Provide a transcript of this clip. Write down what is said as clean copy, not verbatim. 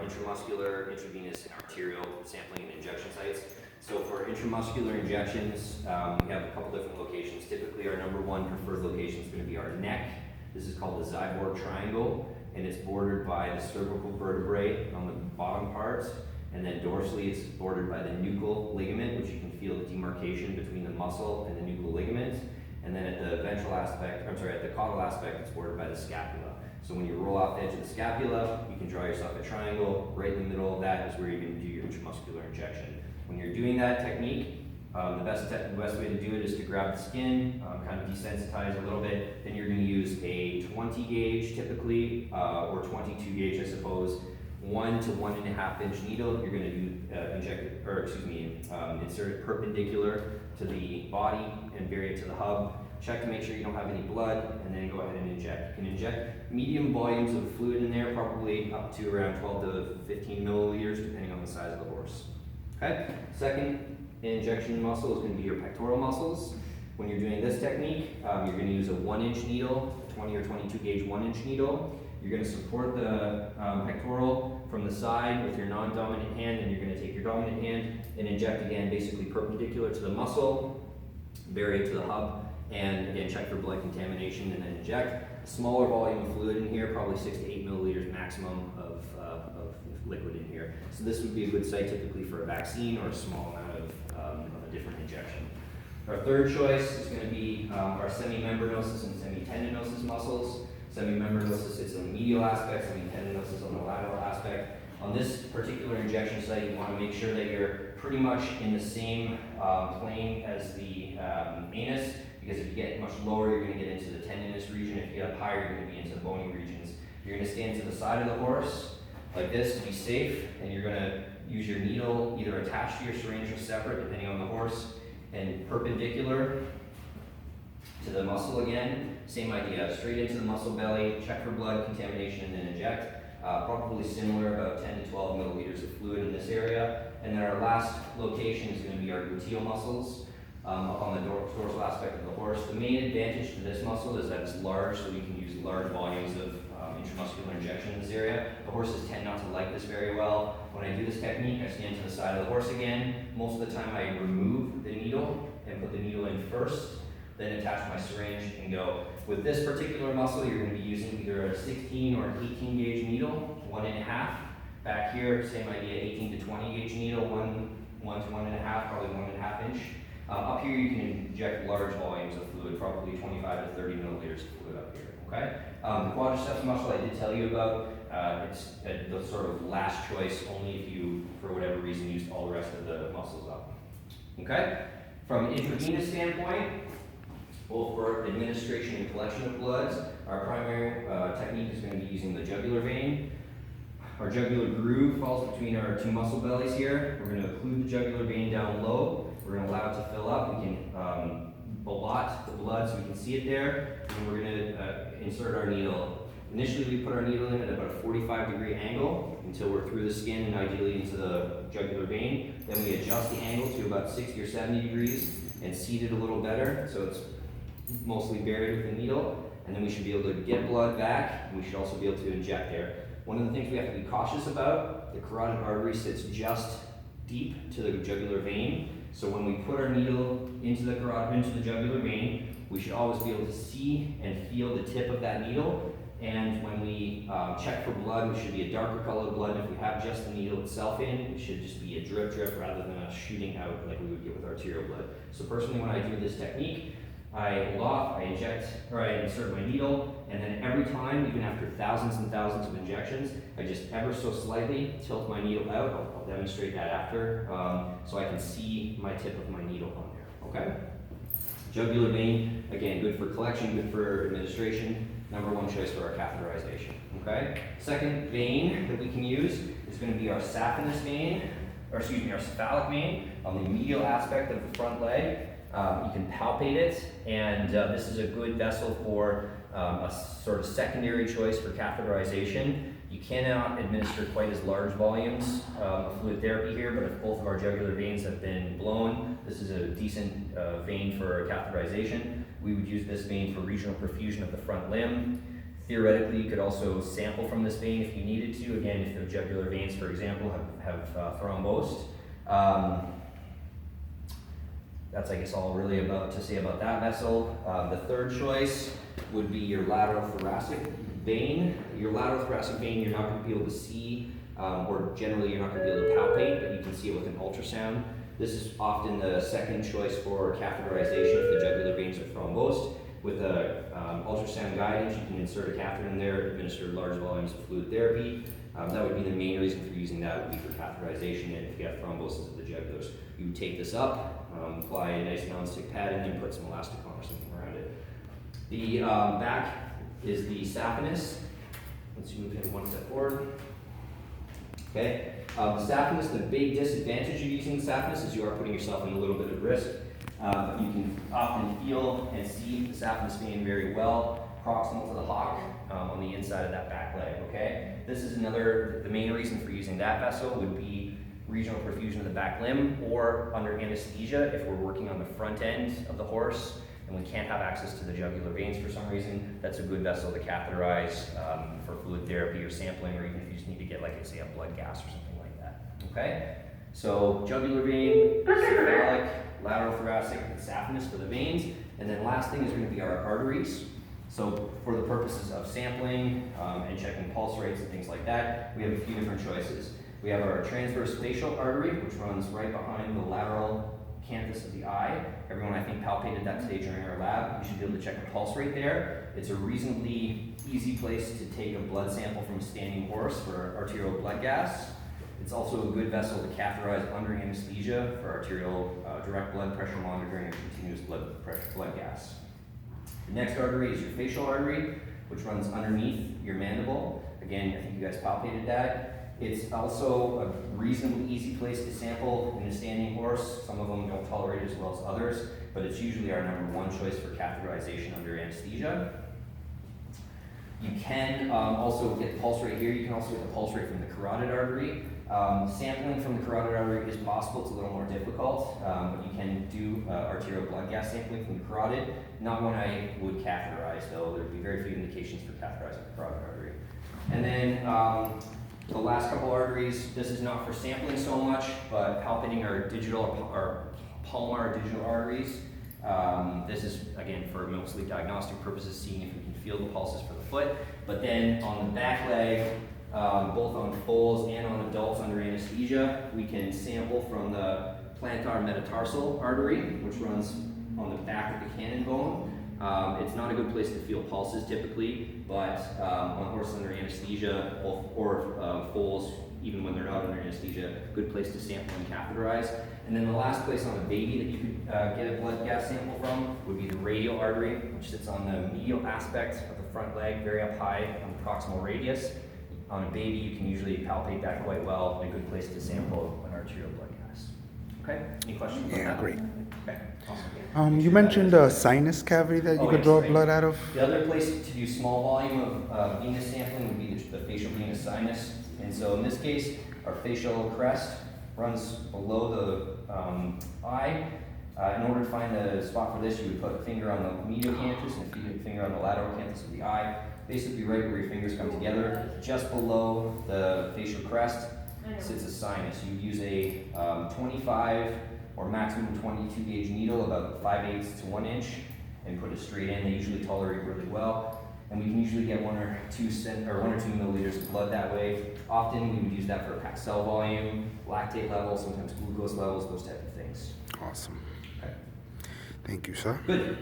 intramuscular, intravenous, and arterial sampling and injection sites. So for intramuscular injections, we have a couple different locations. Typically our number one preferred location is going to be our neck. This is called the xyborg triangle, and it's bordered by the cervical vertebrae on the bottom part, and then dorsally it's bordered by the nuchal ligament, which you can feel the demarcation between the muscle and the nuchal ligament. And then at the ventral aspect, at the caudal aspect, it's bordered by the scapula. So when you roll off the edge of the scapula, you can draw yourself a triangle. Right in the middle of that is where you're going to do your intramuscular injection. When you're doing that technique, the best way to do it is to grab the skin, kind of desensitize a little bit. Then you're going to use a 20 gauge typically, or 22 gauge, I suppose. 1 to 1.5 inch needle. You're going to insert it perpendicular to the body and bury it to the hub. Check to make sure you don't have any blood, and then go ahead and inject. You can inject medium volumes of fluid in there, probably up to around 12 to 15 milliliters, depending on the size of the horse. Okay. Second injection muscle is going to be your pectoral muscles. When you're doing this technique, you're going to use a 1 inch needle, 20 or 22 gauge 1 inch needle. You're going to support the pectoral from the side with your non-dominant hand, and you're going to take your dominant hand and inject again, basically perpendicular to the muscle, bury it to the hub, and again check for blood contamination, and then inject. A smaller volume of fluid in here, probably 6 to 8 milliliters maximum of liquid in here. So this would be a good site typically for a vaccine or a small amount of a different injection. Our third choice is going to be our semimembranosus and semitendinosus muscles. Semimembranosus sits on the medial aspect, semitendinosus on the lateral aspect. On this particular injection site, you want to make sure that you're pretty much in the same plane as the anus, because if you get much lower, you're going to get into the tendinous region. If you get up higher, you're going to be into the bony regions. You're going to stand to the side of the horse like this to be safe, and you're going to use your needle either attached to your syringe or separate, depending on the horse, and perpendicular to the muscle again. Same idea, straight into the muscle belly, check for blood contamination, and then inject. Probably similar, about 10 to 12 milliliters of fluid in this area. And then our last location is going to be our gluteal muscles on the dorsal aspect of the horse. The main advantage to this muscle is that it's large, so we can use large volumes of intramuscular injection in this area. The horses tend not to like this very well. When I do this technique, I stand to the side of the horse again. Most of the time I remove the needle and put the needle in first, then attach my syringe and go. With this particular muscle, you're going to be using either a 16 or an 18 gauge needle, 1.5. Back here, same idea, 18 to 20 gauge needle, 1 to 1.5, probably 1.5 inch. Up here, you can inject large volumes of fluid, probably 25 to 30 milliliters of fluid up here. Okay. The quadriceps muscle I did tell you about. It's the sort of last choice, only if you, for whatever reason, used all the rest of the muscles up. Okay. From an intravenous standpoint, both for administration and collection of bloods, our primary technique is going to be using the jugular vein. Our jugular groove falls between our two muscle bellies here. We're going to occlude the jugular vein down low. We're going to allow it to fill up. We can blot the blood so we can see it there. And we're going to insert our needle. Initially, we put our needle in at about a 45-degree angle until we're through the skin and ideally into the jugular vein. Then we adjust the angle to about 60 or 70 degrees and seat it a little better so it's mostly buried with the needle. And then we should be able to get blood back, and we should also be able to inject there. One of the things we have to be cautious about, the carotid artery sits just deep to the jugular vein. So when we put our needle into the jugular vein, we should always be able to see and feel the tip of that needle. And when we check for blood, it should be a darker colored blood. And if we have just the needle itself in, it should just be a drip rather than a shooting out like we would get with arterial blood. So personally, when I do this technique, I hold off, I insert my needle, and then every time, even after thousands and thousands of injections, I just ever so slightly tilt my needle out. I'll demonstrate that after, so I can see my tip of my needle on there, okay? Jugular vein, again, good for collection, good for administration, number one choice for our catheterization, okay? Second vein that we can use is going to be our saphenous vein, our cephalic vein on the medial aspect of the front leg. You can palpate it, and this is a good vessel for a sort of secondary choice for catheterization. You cannot administer quite as large volumes of fluid therapy here, but if both of our jugular veins have been blown, this is a decent vein for catheterization. We would use this vein for regional perfusion of the front limb. Theoretically, you could also sample from this vein if you needed to. Again, if the jugular veins, for example, have thrombosed. That's, I guess, all really about to say about that vessel. The third choice would be your lateral thoracic vein. Your lateral thoracic vein, you're not going to be able to see, or generally you're not going to be able to palpate, but you can see it with an ultrasound. This is often the second choice for catheterization if the jugular veins are thrombosed. With a ultrasound guidance, you can insert a catheter in there, administer large volumes of fluid therapy. That would be the main reason for using that, would be for catheterization, and if you have thrombosis of the jugulars. You would take this up, apply a nice non-stick pad, and then put some elastic on or something around it. The back is the saphenous. Let's move him one step forward. Okay, the saphenous, the big disadvantage of using the saphenous is you are putting yourself in a little bit of risk. You can often feel and see the saphenous vein very well, proximal to the hock on the inside of that back leg, okay? This is the main reason for using that vessel would be regional perfusion of the back limb, or under anesthesia if we're working on the front end of the horse and we can't have access to the jugular veins for some reason. That's a good vessel to catheterize for fluid therapy or sampling, or even if you just need to get, like, say, a blood gas or something like that, okay? So jugular vein, cephalic, lateral thoracic, and saphenous for the veins. And then last thing is going to be our arteries. So for the purposes of sampling and checking pulse rates and things like that, we have a few different choices. We have our transverse facial artery, which runs right behind the lateral canthus of the eye. Everyone, I think, palpated that today during our lab. You should be able to check a pulse rate there. It's a reasonably easy place to take a blood sample from a standing horse for arterial blood gas. It's also a good vessel to catheterize under anesthesia for arterial direct blood pressure monitoring and continuous blood gas. The next artery is your facial artery, which runs underneath your mandible. Again, I think you guys palpated that. It's also a reasonably easy place to sample in a standing horse. Some of them don't tolerate it as well as others, but it's usually our number one choice for catheterization under anesthesia. You can also get the pulse rate here. You can also get the pulse rate from the carotid artery. Sampling from the carotid artery is possible. It's a little more difficult, but you can do arterial blood gas sampling from the carotid. Not one I would catheterize, though. There would be very few indications for catheterizing the carotid artery. And then the last couple arteries, this is not for sampling so much, but palpating our palmar digital arteries. This is, again, for mostly diagnostic purposes, seeing if we can feel the pulses for the foot. But then on the back leg, both on foals and on adults under anesthesia, we can sample from the plantar metatarsal artery, which runs on the back of the cannon bone. It's not a good place to feel pulses typically, but on horses under anesthesia or foals, even when they're not under anesthesia, good place to sample and catheterize. And then the last place on a baby that you could get a blood gas sample from would be the radial artery, which sits on the medial aspect of the front leg, very up high on the proximal radius. On a baby, you can usually palpate that quite well, and a good place to sample an arterial blood gas. Okay, any questions about that? Yeah, great. Okay, awesome. You mentioned a sinus cavity that you could draw blood out of. The other place to do small volume of venous sampling would be the facial venous sinus. And so in this case, our facial crest runs below the eye. In order to find the spot for this, you would put a finger on the medial canthus and a finger on the lateral canthus of the eye. Basically right where your fingers come together, just below the facial crest sits a sinus. You use a 25 or maximum 22 gauge needle, about 5/8 to 1 inch, and put it straight in. They usually tolerate really well, and we can usually get 1 or 2 milliliters of blood that way. Often we would use that for a packed cell volume, lactate levels, sometimes glucose levels, those type of things. Awesome. Okay. Thank you, sir. Good.